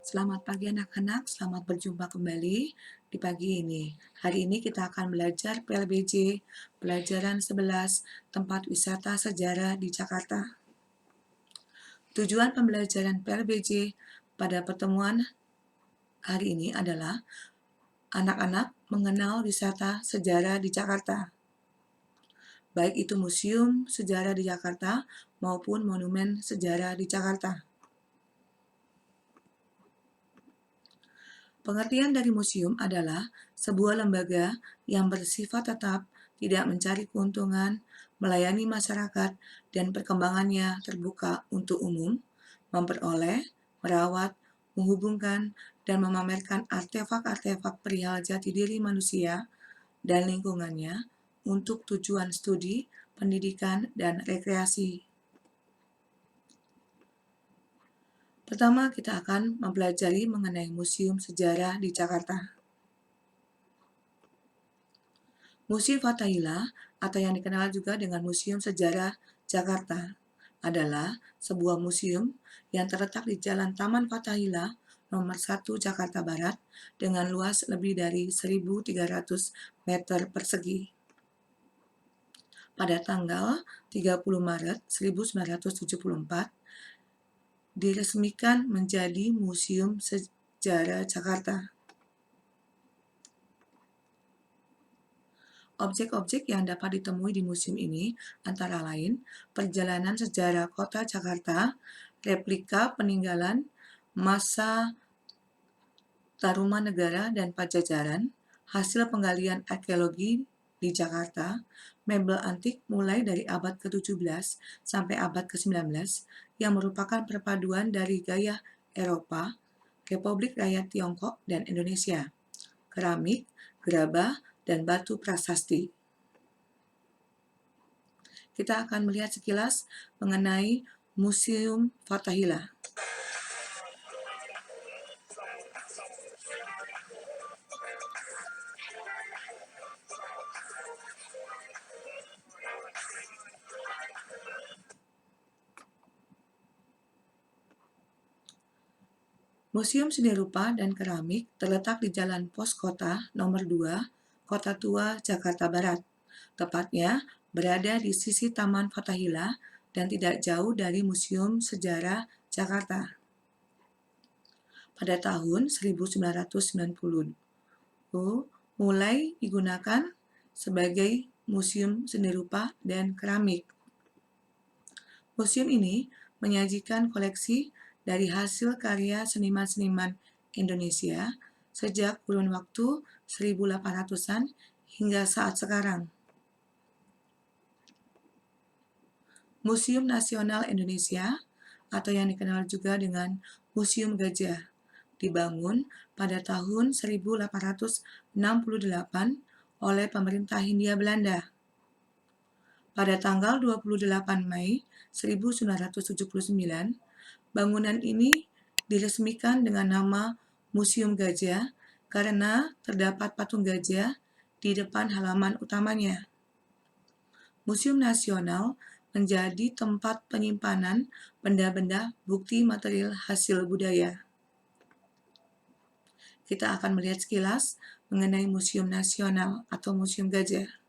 Selamat pagi anak-anak, selamat berjumpa kembali di pagi ini. Hari ini kita akan belajar PLBJ, pelajaran 11, tempat wisata sejarah di Jakarta. Tujuan pembelajaran PLBJ pada pertemuan hari ini adalah anak-anak mengenal wisata sejarah di Jakarta, baik itu museum sejarah di Jakarta maupun monumen sejarah di Jakarta. Pengertian dari museum adalah sebuah lembaga yang bersifat tetap, tidak mencari keuntungan, melayani masyarakat, dan perkembangannya terbuka untuk umum, memperoleh, merawat, menghubungkan, dan memamerkan artefak-artefak perihal jati diri manusia dan lingkungannya untuk tujuan studi, pendidikan, dan rekreasi. Pertama, kita akan mempelajari mengenai Museum Sejarah di Jakarta. Museum Fathahillah, atau yang dikenal juga dengan Museum Sejarah Jakarta, adalah sebuah museum yang terletak di Jalan Taman Fathahillah nomor 1 Jakarta Barat dengan luas lebih dari 1.300 meter persegi. Pada tanggal 30 Maret 1974, diresmikan menjadi Museum Sejarah Jakarta. Objek-objek yang dapat ditemui di museum ini antara lain perjalanan sejarah kota Jakarta, replika peninggalan masa Tarumanegara dan Pajajaran, hasil penggalian arkeologi di Jakarta, mebel antik mulai dari abad ke-17 sampai abad ke-19 yang merupakan perpaduan dari gaya Eropa, Republik Rakyat Tiongkok, dan Indonesia, keramik, gerabah, dan batu prasasti. Kita akan melihat sekilas mengenai Museum Fathahillah. Museum Seni Rupa dan Keramik terletak di Jalan Pos Kota nomor 2, Kota Tua, Jakarta Barat. Tepatnya berada di sisi Taman Fathahillah dan tidak jauh dari Museum Sejarah Jakarta. Pada tahun 1990, mulai digunakan sebagai Museum Seni Rupa dan Keramik. Museum ini menyajikan koleksi dari hasil karya seniman-seniman Indonesia sejak kurun waktu 1800-an hingga saat sekarang. Museum Nasional Indonesia, atau yang dikenal juga dengan Museum Gajah, dibangun pada tahun 1868 oleh pemerintah Hindia Belanda. Pada tanggal 28 Mei 1979, bangunan ini diresmikan dengan nama Museum Gajah karena terdapat patung gajah di depan halaman utamanya. Museum Nasional menjadi tempat penyimpanan benda-benda bukti material hasil budaya. Kita akan melihat sekilas mengenai Museum Nasional atau Museum Gajah.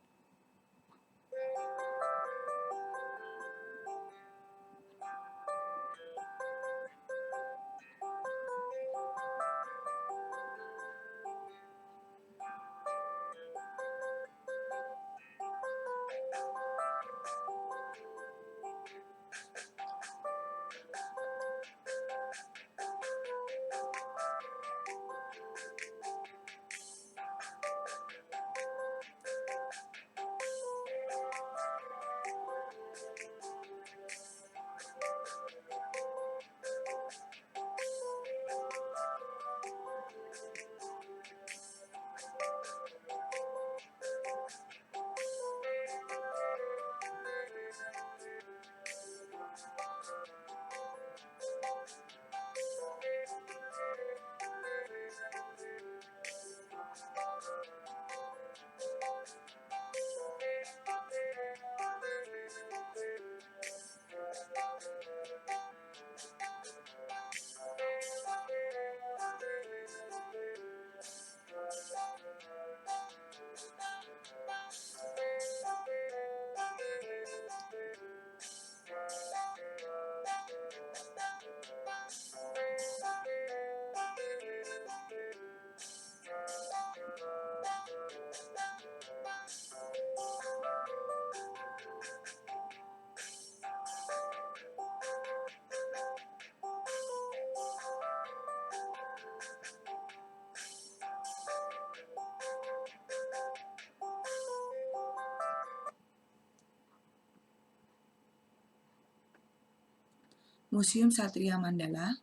Museum Satria Mandala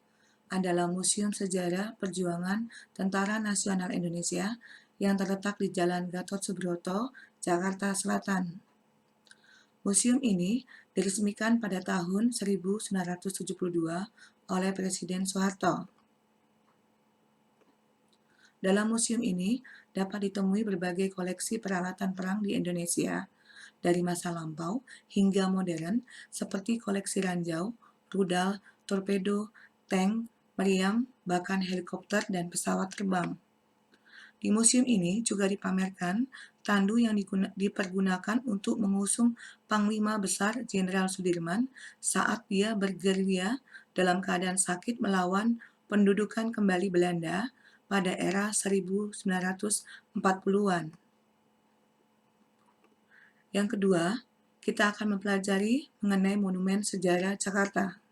adalah museum sejarah perjuangan Tentara Nasional Indonesia yang terletak di Jalan Gatot Subroto, Jakarta Selatan. Museum ini diresmikan pada tahun 1972 oleh Presiden Soeharto. Dalam museum ini dapat ditemui berbagai koleksi peralatan perang di Indonesia, dari masa lampau hingga modern, seperti koleksi ranjau, rudal, torpedo, tank, meriam, bahkan helikopter dan pesawat terbang. Di museum ini juga dipamerkan tandu yang dipergunakan untuk mengusung Panglima Besar Jenderal Sudirman saat dia bergerilya dalam keadaan sakit melawan pendudukan kembali Belanda pada era 1940-an. Yang kedua, kita akan mempelajari mengenai monumen sejarah Jakarta.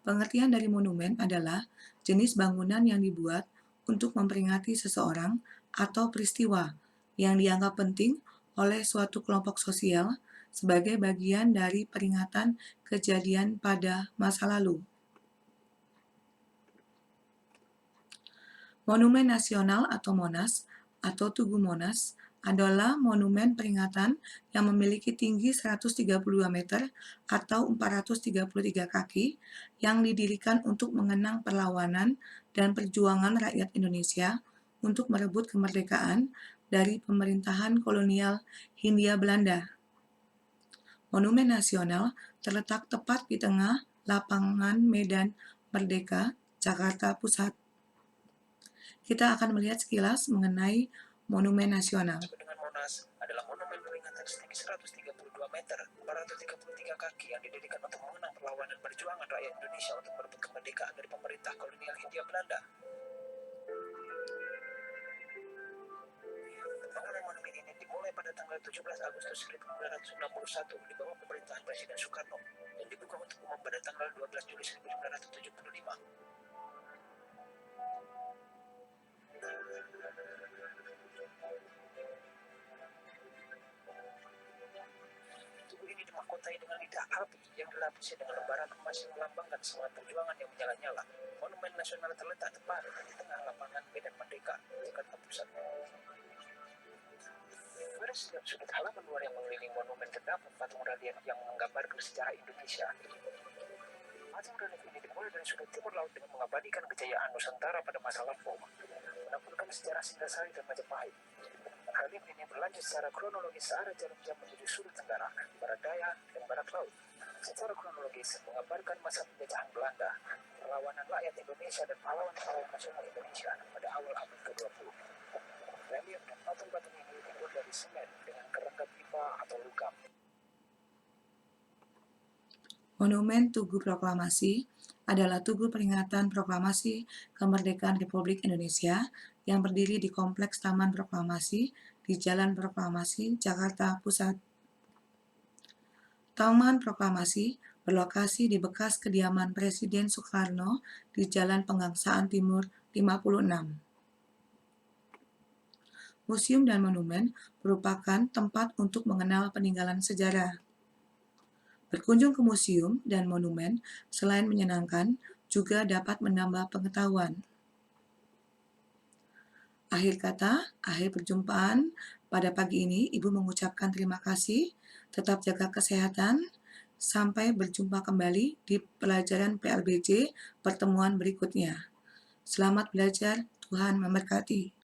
Pengertian dari monumen adalah jenis bangunan yang dibuat untuk memperingati seseorang atau peristiwa yang dianggap penting oleh suatu kelompok sosial sebagai bagian dari peringatan kejadian pada masa lalu. Monumen Nasional atau Monas atau Tugu Monas adalah monumen peringatan yang memiliki tinggi 132 meter atau 433 kaki yang didirikan untuk mengenang perlawanan dan perjuangan rakyat Indonesia untuk merebut kemerdekaan dari pemerintahan kolonial Hindia Belanda. Monumen Nasional terletak tepat di tengah lapangan Medan Merdeka, Jakarta Pusat. Kita akan melihat sekilas mengenai Monumen Nasional. Dengan Monas adalah monumen peringatan setinggi 132 meter, 433 kaki yang didirikan untuk mengenang perlawanan perjuangan rakyat Indonesia untuk merebut kemerdekaan dari pemerintah kolonial Hindia Belanda. Pembangunan monumen ini dimulai pada tanggal 17 Agustus 1961 di bawah pemerintahan Presiden Soekarno dan dibuka untuk umum pada tanggal 12 Juli 1975. Tugu ini dimahkotai dengan lidah api yang dilapisi dengan lembaran emas yang melambangkan semangat perjuangan yang menyala-nyala. Monumen Nasional terletak tepat di tengah lapangan Medan Merdeka, Jakarta Pusat. Pada setiap sudut halaman luar yang mengelilingi monumen terdapat patung relief yang menggambarkan sejarah Indonesia. Patung relief ini dimulai dari sudut timur laut dengan mengabadikan kejayaan Nusantara pada masa lampau, menampilkan sejarah Singasari dan Majapahit. Relief ini berlanjut secara kronologis searah jarum jam menuju sudut tenggara, barat daya, dan barat laut. Secara kronologis menggambarkan masa penjajahan Belanda, perlawanan rakyat Indonesia dan pahlawan-pahlawan nasional Indonesia pada awal abad ke-20. Relief dan patung-patung ini dibuat dari semen dengan kerangka pipa atau logam. Monumen Tugu Proklamasi adalah tugu peringatan proklamasi kemerdekaan Republik Indonesia yang berdiri di Kompleks Taman Proklamasi di Jalan Proklamasi, Jakarta Pusat. Taman Proklamasi berlokasi di bekas kediaman Presiden Soekarno di Jalan Pegangsaan Timur 56. Museum dan monumen merupakan tempat untuk mengenal peninggalan sejarah. Berkunjung ke museum dan monumen selain menyenangkan, juga dapat menambah pengetahuan. Akhir kata, akhir perjumpaan pada pagi ini, Ibu mengucapkan terima kasih, tetap jaga kesehatan, sampai berjumpa kembali di pelajaran PLBJ pertemuan berikutnya. Selamat belajar, Tuhan memberkati.